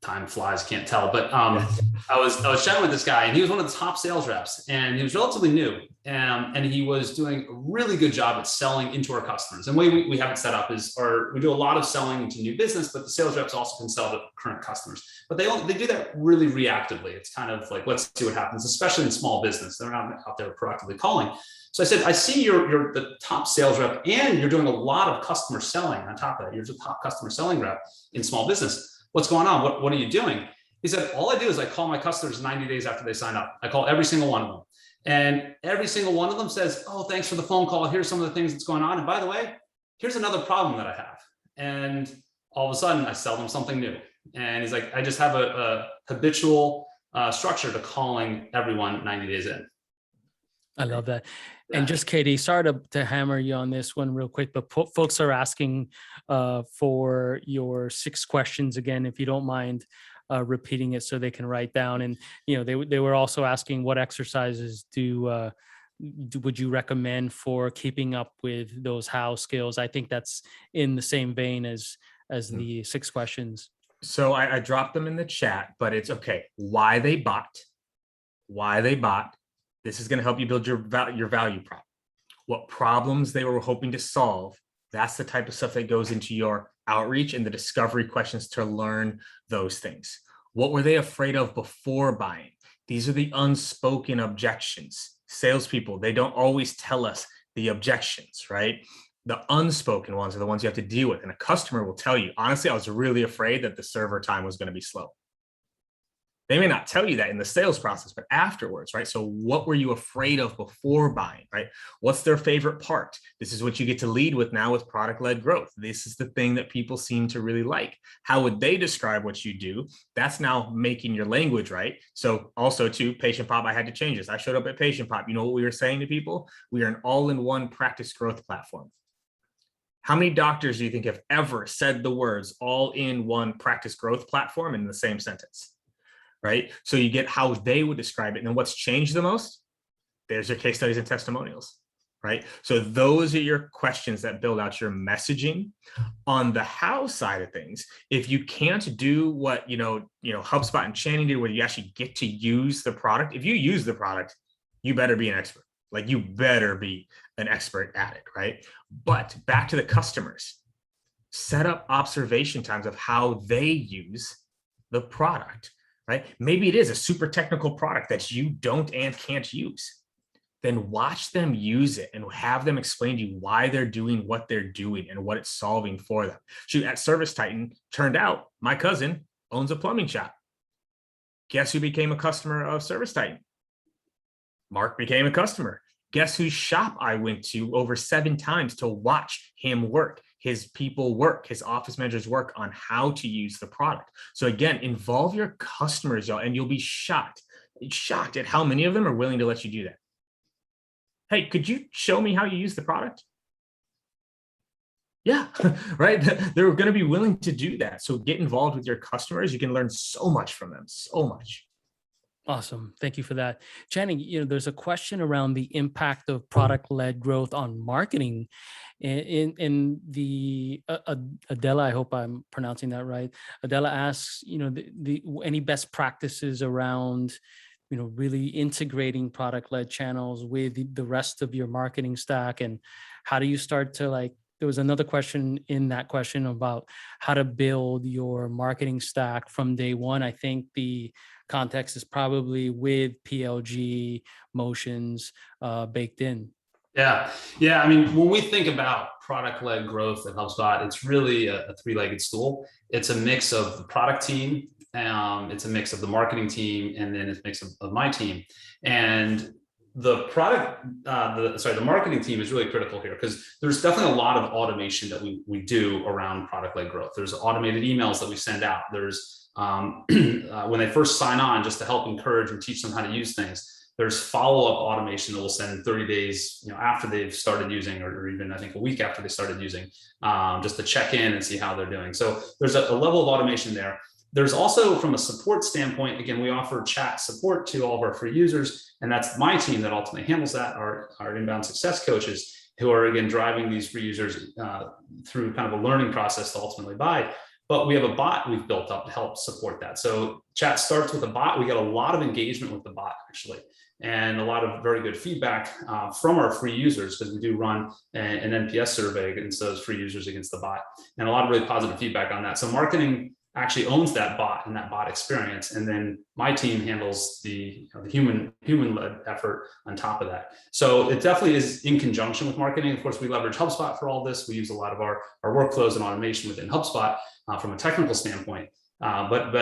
time flies, can't tell. But I was chatting with this guy, and he was one of the top sales reps, and he was relatively new, and he was doing a really good job at selling into our customers. And the way we have it set up is, we do a lot of selling into new business, but the sales reps also can sell to current customers. But they do that really reactively. It's kind of like, let's see what happens, especially in small business. They're not out there proactively calling. So I said, I see you're the top sales rep, and you're doing a lot of customer selling on top of that. You're the top customer selling rep in small business. What's going on? What are you doing? He said, all I do is I call my customers 90 days after they sign up. I call every single one of them. And every single one of them says, oh, thanks for the phone call. Here's some of the things that's going on. And by the way, here's another problem that I have. And all of a sudden I sell them something new. And he's like, I just have a habitual structure to calling everyone 90 days in. I love that. And just Katie, sorry to hammer you on this one real quick, but folks are asking for your 6 questions again, if you don't mind repeating it so they can write down. And they were also asking, what exercises would you recommend for keeping up with those how skills? I think that's in the same vein as the 6 questions. So I dropped them in the chat, but it's okay. Why they bought. This is going to help you build your value prop. What problems they were hoping to solve. That's the type of stuff that goes into your outreach and the discovery questions to learn those things. What were they afraid of before buying? These are the unspoken objections. Salespeople, they don't always tell us the objections, right? The unspoken ones are the ones you have to deal with. And a customer will tell you, honestly, I was really afraid that the server time was going to be slow. They may not tell you that in the sales process, but afterwards, right? So what were you afraid of before buying, right? What's their favorite part? This is what you get to lead with now with product-led growth. This is the thing that people seem to really like. How would they describe what you do? That's now making your language, right? So also to Patient Pop, I had to change this. I showed up at Patient Pop. You know what we were saying to people? We are an all-in-one practice growth platform. How many doctors do you think have ever said the words all-in-one practice growth platform in the same sentence? Right? So you get how they would describe it. And then what's changed the most? There's your case studies and testimonials, right? So those are your questions that build out your messaging. On the how side of things, if you can't do what, HubSpot and Channing did, where you actually get to use the product, if you use the product, you better be an expert. Like you better be an expert at it, right? But back to the customers, set up observation times of how they use the product. Right? Maybe it is a super technical product that you don't and can't use. Then watch them use it and have them explain to you why they're doing what they're doing and what it's solving for them. Shoot, at Service Titan, turned out my cousin owns a plumbing shop. Guess who became a customer of Service Titan? Mark became a customer. Guess whose shop I went to over 7 times to watch him work, his people work, his office managers work on how to use the product. So again, involve your customers, y'all, and you'll be shocked at how many of them are willing to let you do that. Hey, could you show me how you use the product? Yeah, right. They're going to be willing to do that. So get involved with your customers. You can learn so much from them, so much. Awesome. Thank you for that. Channing, there's a question around the impact of product-led growth on marketing. In the Adela, I hope I'm pronouncing that right. Adela asks, any best practices around, really integrating product-led channels with the rest of your marketing stack, and how do you start to there was another question in that question about how to build your marketing stack from day one. I think the context is probably with PLG motions baked in. Yeah. I mean, when we think about product-led growth at HubSpot, it's really a 3-legged stool. It's a mix of the product team, it's a mix of the marketing team, and then it's a mix of my team. And the marketing team is really critical here because there's definitely a lot of automation that we do around product-led growth. There's automated emails that we send out. There's when they first sign on, just to help encourage and teach them how to use things. There's follow-up automation that we'll send 30 days, after they've started using, or even I think a week after they started using, just to check in and see how they're doing. So there's a level of automation there. There's also, from a support standpoint, again, we offer chat support to all of our free users, and that's my team that ultimately handles that, our inbound success coaches, who are, again, driving these free users through kind of a learning process to ultimately buy. but we have a bot we've built up to help support that. So chat starts with a bot. We get a lot of engagement with the bot actually, and a lot of very good feedback from our free users, because we do run an NPS survey against those free users against the bot, and a lot of really positive feedback on that. So marketing actually owns that bot and that bot experience, and then my team handles the human-led effort on top of that. So it definitely is in conjunction with marketing. Of course, we leverage HubSpot for all this. We use a lot of our workflows and automation within HubSpot from a technical standpoint, but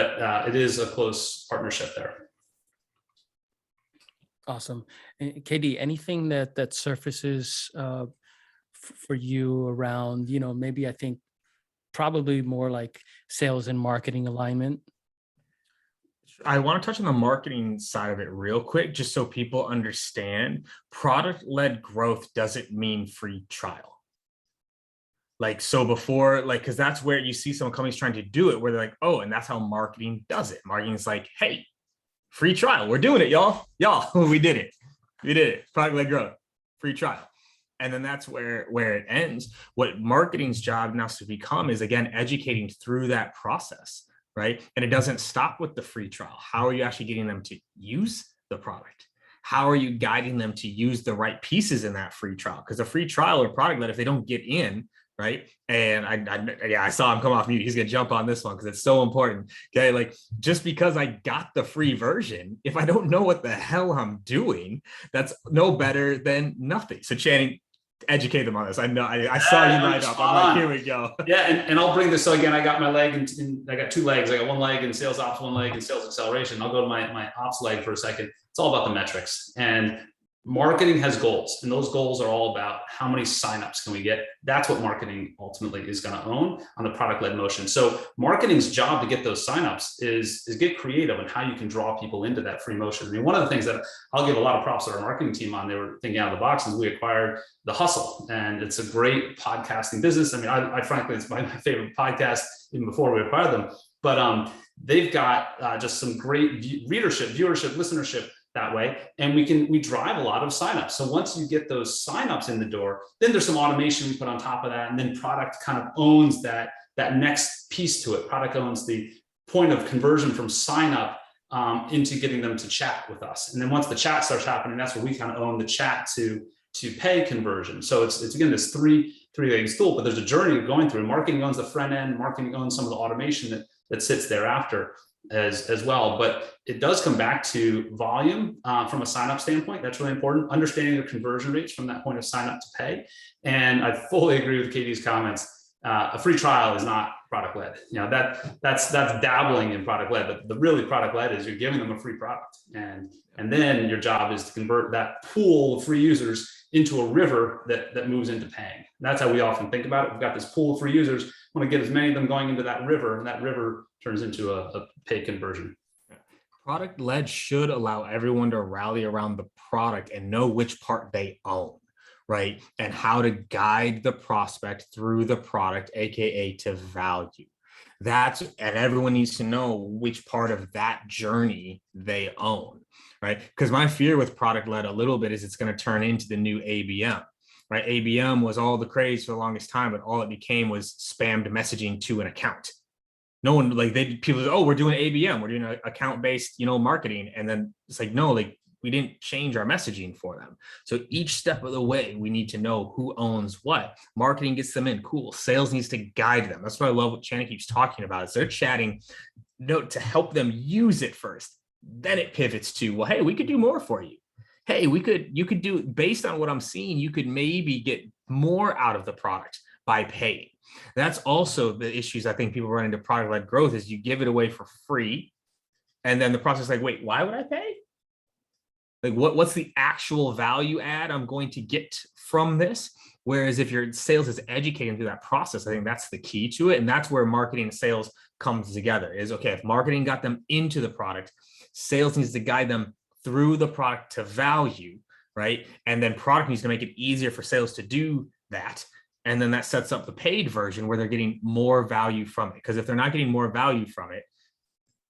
it is a close partnership there. Awesome. And KD, anything that surfaces for you around, maybe I think probably more like sales and marketing alignment? I want to touch on the marketing side of it real quick, just so people understand. Product-led growth doesn't mean free trial. So before, because that's where you see some companies trying to do it, where they're like, oh, and that's how marketing does it. Marketing is like, hey, free trial. We're doing it, y'all. We did it. Product-led growth, free trial. And then that's where it ends. What marketing's job now to become is, again, educating through that process, right? And it doesn't stop with the free trial. How are you actually getting them to use the product? How are you guiding them to use the right pieces in that free trial? Because a free trial or product-led, if they don't get in, right? And I saw him come off mute. He's gonna jump on this one because it's so important. Okay, just because I got the free version, if I don't know what the hell I'm doing, that's no better than nothing. So Channing, educate them on this. I know I saw you light up. I'm like, here we go. Yeah, and I'll bring this. So again, I got my leg and I got two legs. I got one leg in sales ops, one leg in sales acceleration. I'll go to my ops leg for a second. It's all about the metrics, and marketing has goals, and those goals are all about how many signups can we get. That's what marketing ultimately is going to own on the product-led motion. So marketing's job to get those signups is get creative on how you can draw people into that free motion. I mean, one of the things that I'll give a lot of props to our marketing team on, they were thinking out of the box, is we acquired The Hustle, and it's a great podcasting business. I mean, I frankly, it's my favorite podcast even before we acquired them, but they've got just some great readership, viewership, listenership that way. And we drive a lot of signups. So once you get those signups in the door, then there's some automation we put on top of that. And then product kind of owns that next piece to it. Product owns the point of conversion from sign up into getting them to chat with us. And then once the chat starts happening, that's where we kind of own the chat to pay conversion. So it's again, this three-legged stool, but there's a journey of going through. Marketing owns the front end, marketing owns some of the automation that sits thereafter as well. But it does come back to volume from a sign up standpoint. That's really important. Understanding the conversion rates from that point of sign up to pay. And I fully agree with Katie's comments. A free trial is not product led. That's dabbling in product led, but the really product led is you're giving them a free product, and then your job is to convert that pool of free users into a river that moves into paying. That's how we often think about it. We've got this pool of free users. We want to get as many of them going into that river, and that river turns into a pay conversion. Product led should allow everyone to rally around the product and know which part they own, right? And how to guide the prospect through the product, AKA to value. And everyone needs to know which part of that journey they own, right? Because my fear with product led a little bit is it's going to turn into the new ABM, right? ABM was all the craze for the longest time, but all it became was spammed messaging to an account. No one people say, oh, we're doing ABM, we're doing account-based, marketing. And then it's like, no, we didn't change our messaging for them. So each step of the way, we need to know who owns what. Marketing gets them in, cool. Sales needs to guide them. That's what I love what Channing keeps talking about, is they're chatting to help them use it first. Then it pivots to, well, hey, we could do more for you. Hey, you could do, based on what I'm seeing, you could maybe get more out of the product by paying. That's also the issues I think people run into product-led growth, is you give it away for free. And then the process is like, wait, why would I pay? What's the actual value add I'm going to get from this? Whereas if your sales is educating through that process, I think that's the key to it. And that's where marketing and sales comes together, is, okay, if marketing got them into the product, sales needs to guide them through the product to value, right? And then product needs to make it easier for sales to do that. And then that sets up the paid version where they're getting more value from it. Because if they're not getting more value from it,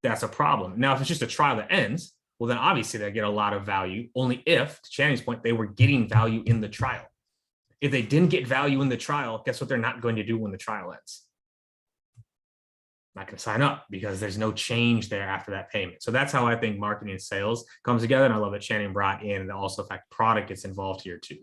that's a problem. Now, if it's just a trial that ends, well, then obviously they get a lot of value, only if, to Channing's point, they were getting value in the trial. If they didn't get value in the trial, guess what they're not going to do when the trial ends? not going to sign up because there's no change there after that payment. So that's how I think marketing and sales comes together. And I love that Shannon brought in, and also the fact product gets involved here too.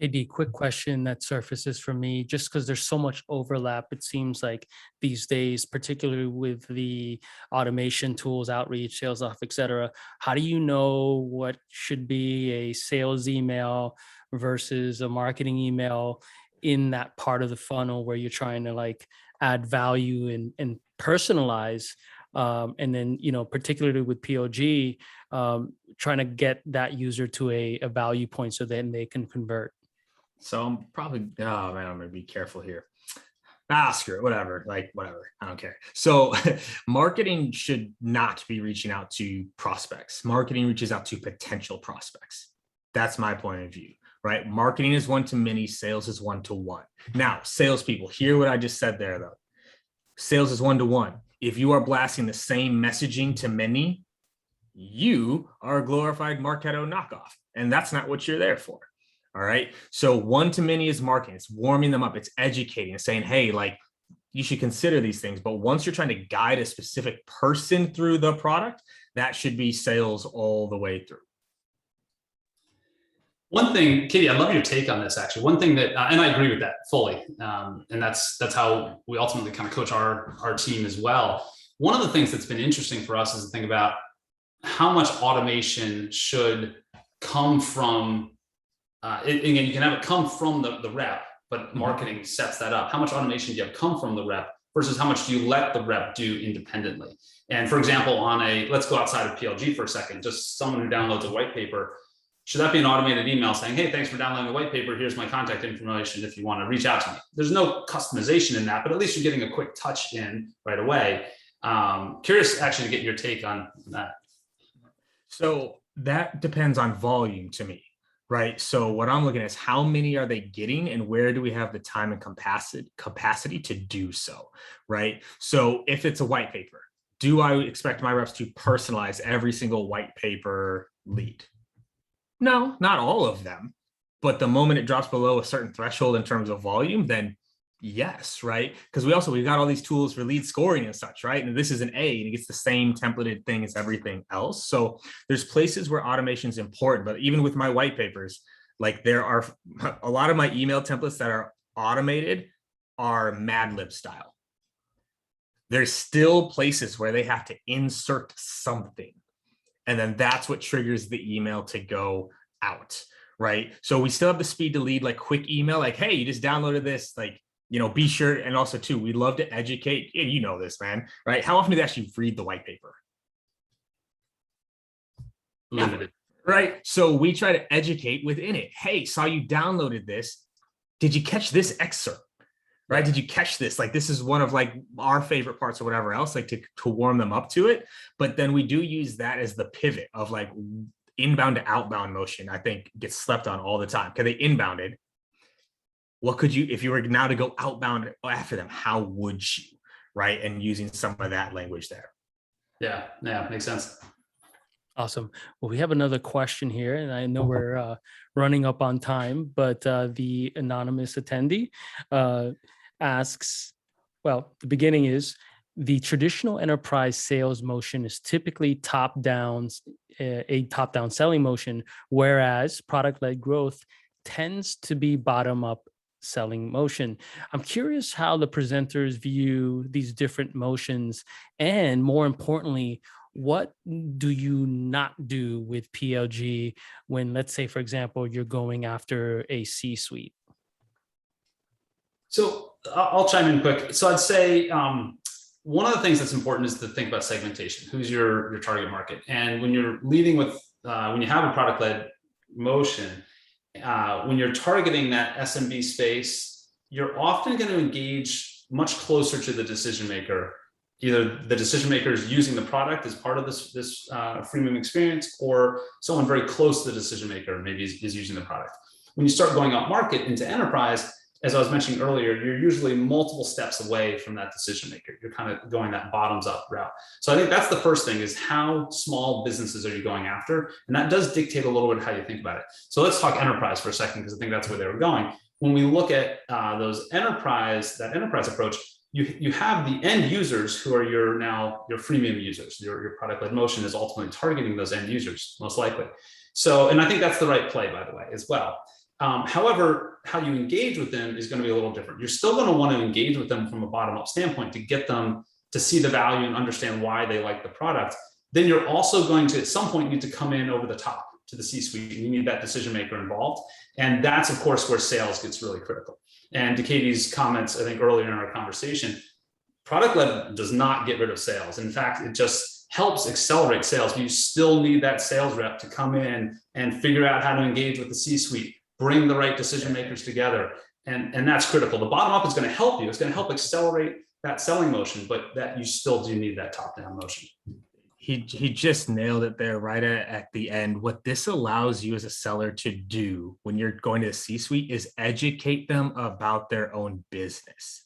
KD, quick question that surfaces for me, just because there's so much overlap, it seems like these days, particularly with the automation tools, outreach, sales off, et cetera, how do you know what should be a sales email versus a marketing email in that part of the funnel where you're trying to like add value and personalize? And then, particularly with PLG, trying to get that user to a value point so then they can convert. So I'm probably, oh man, I'm going to be careful here. Screw it, whatever, I don't care. So marketing should not be reaching out to prospects. Marketing reaches out to potential prospects. That's my point of view, right? Marketing is one-to-many, sales is one-to-one. Now, salespeople, hear what I just said there though. Sales is one-to-one. If you are blasting the same messaging to many, you are a glorified Marketo knockoff, and that's not what you're there for. All right. So one-to-many is marketing. It's warming them up. It's educating and saying, hey, like you should consider these things. But once you're trying to guide a specific person through the product, that should be sales all the way through. One thing, Katie, I love your take on this actually. One thing that, and I agree with that fully. And that's how we ultimately kind of coach our team as well. One of the things that's been interesting for us is to think about how much automation should come from, again, you can have it come from the rep, but marketing sets that up. How much automation do you have come from the rep versus how much do you let the rep do independently? And for example, let's go outside of PLG for a second, just someone who downloads a white paper, should that be an automated email saying, hey, thanks for downloading the white paper. Here's my contact information if you want to reach out to me. There's no customization in that, but at least you're getting a quick touch in right away. Curious actually to get your take on that. So that depends on volume to me. Right. So what I'm looking at is how many are they getting and where do we have the time and capacity to do so? Right. So if it's a white paper, do I expect my reps to personalize every single white paper lead? No, not all of them. But the moment it drops below a certain threshold in terms of volume, then yes, right? Because we've got all these tools for lead scoring and such, right? And this is an A and it gets the same templated thing as everything else. So there's places where automation is important, but even with my white papers, like there are a lot of my email templates that are automated are Mad Lib style. There's still places where they have to insert something. And then that's what triggers the email to go out, right? So we still have the speed to lead, like quick email, like, hey, you just downloaded this, like, be sure. And also too, we love to educate. You know this, man, right? How often do they actually read the white paper? Limited. Right. So we try to educate within it. Hey, saw you downloaded this. Did you catch this excerpt? Right. Did you catch this? Like, this is one of like our favorite parts or whatever else, like to warm them up to it. But then we do use that as the pivot of like inbound to outbound motion. I think gets slept on all the time because they inbounded. What could you, if you were now to go outbound after them, how would you, right? And using some of that language there. Yeah, makes sense. Awesome. Well, we have another question here, and I know we're running up on time, but the anonymous attendee asks, well, the beginning is, the traditional enterprise sales motion is typically a top-down selling motion, whereas product-led growth tends to be bottom-up selling motion. I'm curious how the presenters view these different motions, and more importantly, what do you not do with PLG when, let's say, for example, you're going after a C-suite? So I'll chime in quick. So I'd say one of the things that's important is to think about segmentation. Who's your target market? And when you're leading with, when you have a product-led motion, when you're targeting that SMB space, you're often going to engage much closer to the decision maker. Either the decision maker is using the product as part of this freemium experience, or someone very close to the decision maker maybe is using the product. When you start going up market into enterprise, as I was mentioning earlier, you're usually multiple steps away from that decision maker. You're kind of going that bottoms up route. So I think that's the first thing, is how small businesses are you going after? And that does dictate a little bit how you think about it. So let's talk enterprise for a second, because I think that's where they were going. When we look at that enterprise approach, you have the end users who are your freemium users. Your product-led motion is ultimately targeting those end users, most likely. So, and I think that's the right play, by the way, as well. However, how you engage with them is going to be a little different. You're still going to want to engage with them from a bottom-up standpoint to get them to see the value and understand why they like the product. Then you're also going to, at some point, need to come in over the top to the C-suite. You need that decision maker involved. And that's, of course, where sales gets really critical. And to Katie's comments, I think earlier in our conversation, product-led does not get rid of sales. In fact, it just helps accelerate sales. But you still need that sales rep to come in and figure out how to engage with the C-suite, bring the right decision makers together. And that's critical. The bottom up is going to help you. It's going to help accelerate that selling motion, but that you still do need that top-down motion. He just nailed it there right at the end. What this allows you as a seller to do when you're going to the C-suite is educate them about their own business,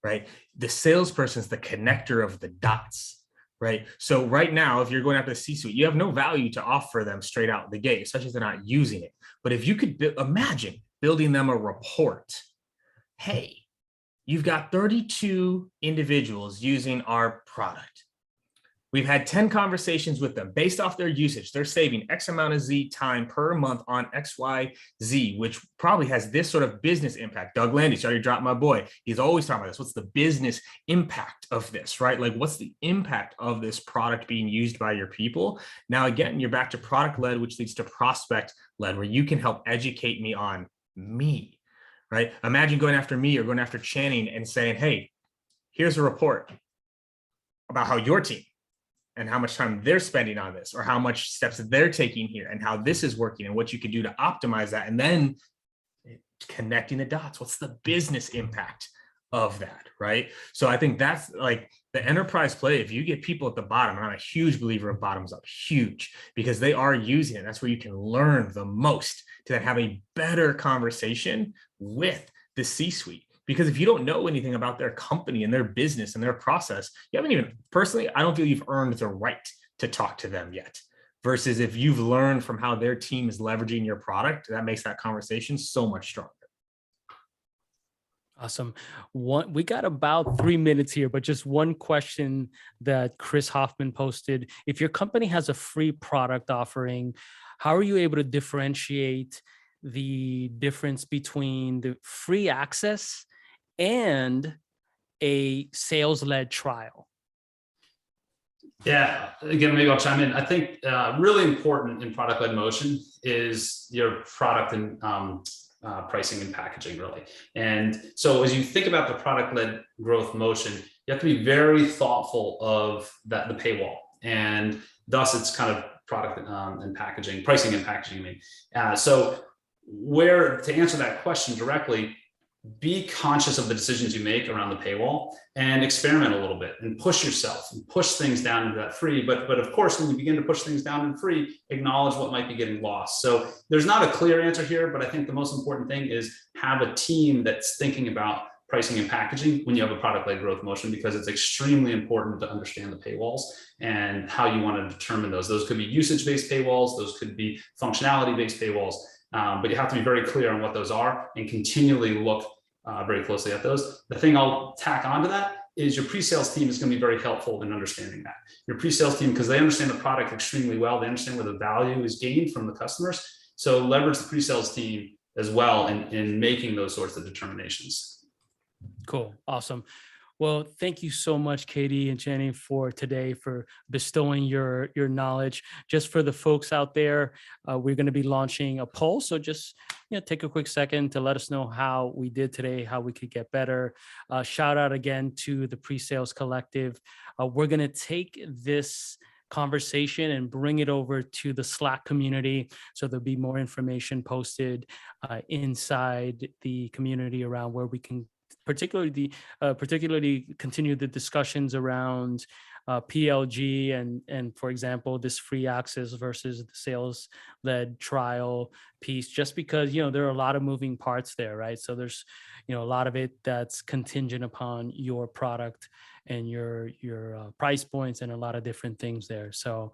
right? The salesperson is the connector of the dots, right? So right now, if you're going after the C-suite, you have no value to offer them straight out the gate, especially if they're not using it. But if you could imagine building them a report, hey, you've got 32 individuals using our product. We've had 10 conversations with them based off their usage. They're saving X amount of Z time per month on XYZ, which probably has this sort of business impact. Doug Landy, sorry to drop my boy. He's always talking about this. What's the business impact of this, right? Like, what's the impact of this product being used by your people? Now, again, you're back to product-led, which leads to prospect-led, where you can help educate me on me, right? Imagine going after me or going after Channing and saying, hey, here's a report about how your team and how much time they're spending on this, or how much steps they're taking here, and how this is working, and what you can do to optimize that, and then connecting the dots. What's the business impact of that, right? So I think that's like the enterprise play. If you get people at the bottom, and I'm a huge believer of bottoms up, huge, because they are using it. That's where you can learn the most to then have a better conversation with the C-suite. Because if you don't know anything about their company and their business and their process, you haven't even, personally, I don't feel you've earned the right to talk to them yet. Versus if you've learned from how their team is leveraging your product, that makes that conversation so much stronger. Awesome. We got about 3 minutes here, but just one question that Chris Hoffman posted. If your company has a free product offering, how are you able to differentiate the difference between the free access and a sales-led trial? Yeah, again, maybe I'll chime in. I think really important in product-led motion is your product and pricing and packaging, really. And so as you think about the product-led growth motion, you have to be very thoughtful of the paywall. And thus it's kind of product and packaging, pricing and packaging, I mean. So where, to answer that question directly, be conscious of the decisions you make around the paywall and experiment a little bit and push yourself and push things down into that free. But of course, when you begin to push things down in free, acknowledge what might be getting lost. So there's not a clear answer here, but I think the most important thing is have a team that's thinking about pricing and packaging when you have a product-led growth motion, because it's extremely important to understand the paywalls and how you want to determine those. Those could be usage-based paywalls. Those could be functionality-based paywalls. But you have to be very clear on what those are and continually look very closely at those. The thing I'll tack onto that is your pre-sales team is going to be very helpful in understanding that. Your pre-sales team, because they understand the product extremely well, they understand where the value is gained from the customers. So leverage the pre-sales team as well in making those sorts of determinations. Cool. Awesome. Well, thank you so much, Katie and Channing, for today, for bestowing your knowledge. Just for the folks out there, we're going to be launching a poll. So just take a quick second to let us know how we did today, how we could get better. Shout out again to the PreSales Collective. We're going to take this conversation and bring it over to the Slack community. So there'll be more information posted inside the community around where we can particularly continue the discussions around PLG and for example, this free access versus the sales-led trial piece, just because, there are a lot of moving parts there, right? So there's, a lot of it that's contingent upon your product and your price points and a lot of different things there. So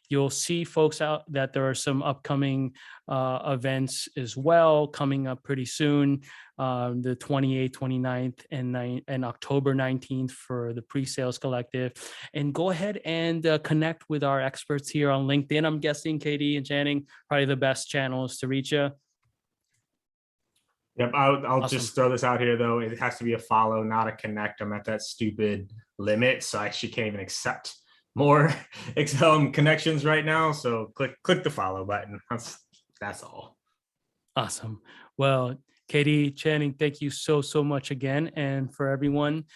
you'll see, folks, out that there are some upcoming events as well coming up pretty soon. The 28th, 29th, and October 19th for the PreSales Collective. And go ahead and connect with our experts here on LinkedIn. I'm guessing Katie and Channing, probably the best channels to reach you. Yep, I'll Awesome. just throw this out here though. It has to be a follow, not a connect. I'm at that stupid limit, so I actually can't even accept more connections right now. So click the follow button. That's all. Awesome. Well, Katie, Channing, thank you so much again. And for everyone,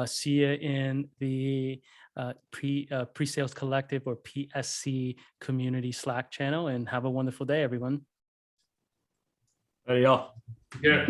see you in the PreSales Collective or PSC community Slack channel, and have a wonderful day, everyone. There you go. Yeah.